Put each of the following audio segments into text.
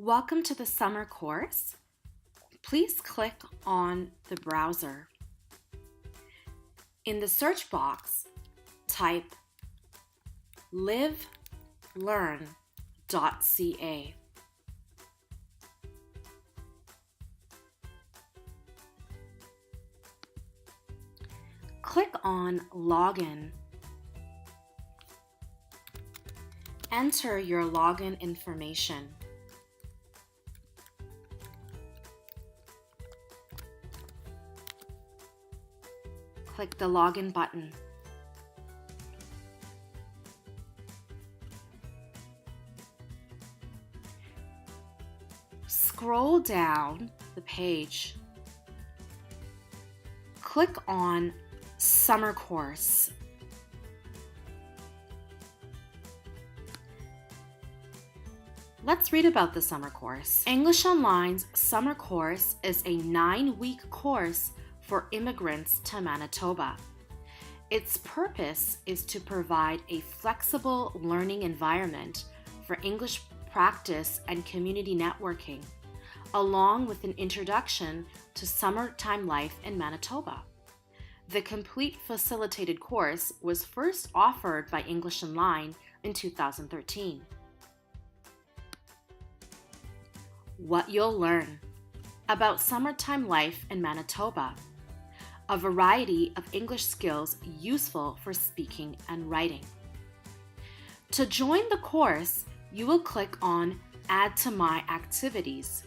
Welcome to the summer course. Please click on the browser. In the search box, type livelearn.ca. Click on Login. Enter your login information. Click the Login button. Scroll down the page. Click on Summer Course. Let's read about the summer course. English Online's summer course is a 9-week course for immigrants to Manitoba. Its purpose is to provide a flexible learning environment for English practice and community networking, along with an introduction to summertime life in Manitoba. The complete facilitated course was first offered by English Online in 2013. What you'll learn about summertime life in Manitoba, a variety of English skills useful for speaking and writing. To join the course, you will click on Add to My Activities.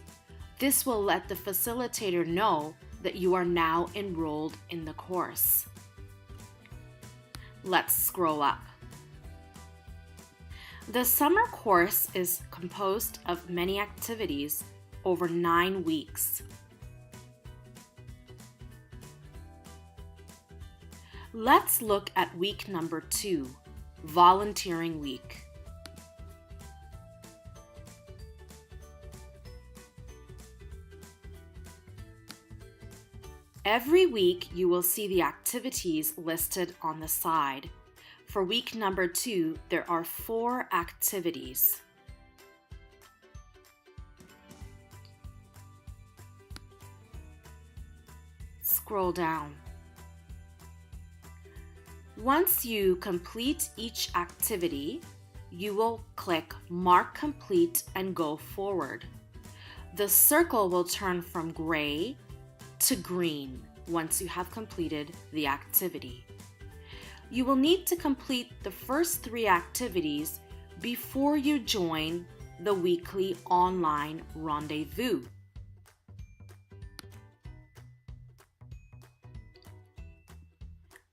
This will let the facilitator know that you are now enrolled in the course. Let's scroll up. The summer course is composed of many activities over 9 weeks. Let's look at week number 2, Volunteering Week. Every week, you will see the activities listed on the side. For week number 2, there are 4 activities. Scroll down. Once you complete each activity, you will click Mark Complete and go forward. The circle will turn from gray to green once you have completed the activity. You will need to complete the first 3 activities before you join the weekly online rendezvous.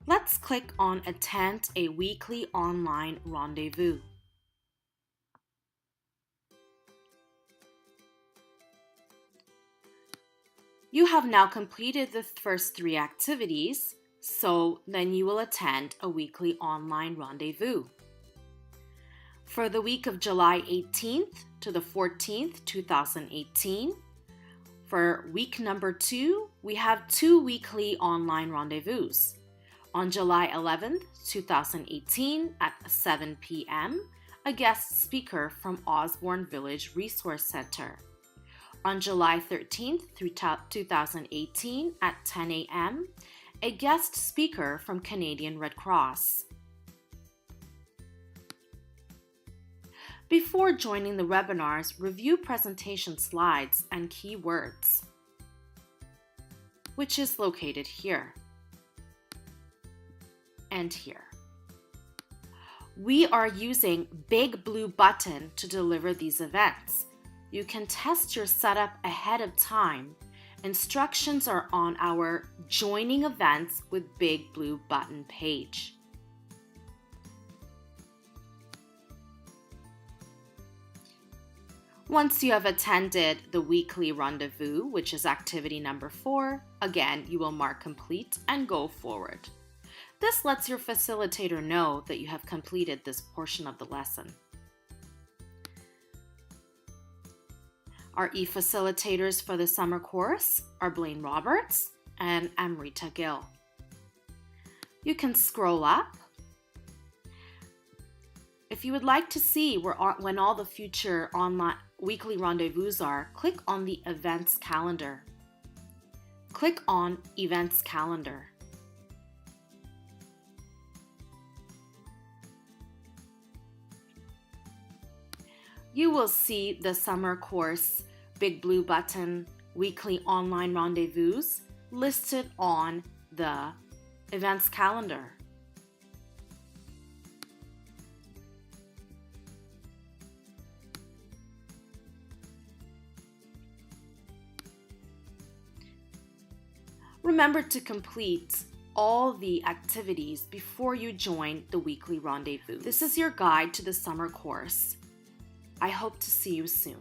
Let's click on Attend a weekly online rendezvous. You have now completed the first 3 activities, so then you will attend a weekly online rendezvous. For the week of July 18th to the 14th, 2018, for week number 2, we have 2 weekly online rendezvous. On July 11th, 2018 at 7 p.m., a guest speaker from Osborne Village Resource Center. On July 13th through 2018 at 10 a.m., a guest speaker from Canadian Red Cross. Before joining the webinars, review presentation slides and keywords, which is located here and here. We are using Big Blue Button to deliver these events. You can test your setup ahead of time. Instructions are on our Joining Events with Big Blue Button page. Once you have attended the weekly rendezvous, which is activity number 4, again, you will mark complete and go forward. This lets your facilitator know that you have completed this portion of the lesson. Our e-facilitators for the summer course are Blaine Roberts and Amrita Gill. You can scroll up. If you would like to see when all the future online weekly rendezvous are, click on the events calendar. Click on Events Calendar. You will see the summer course big blue button weekly online rendezvous listed on the events calendar. Remember to complete all the activities before you join the weekly rendezvous. This is your guide to the summer course. I hope to see you soon.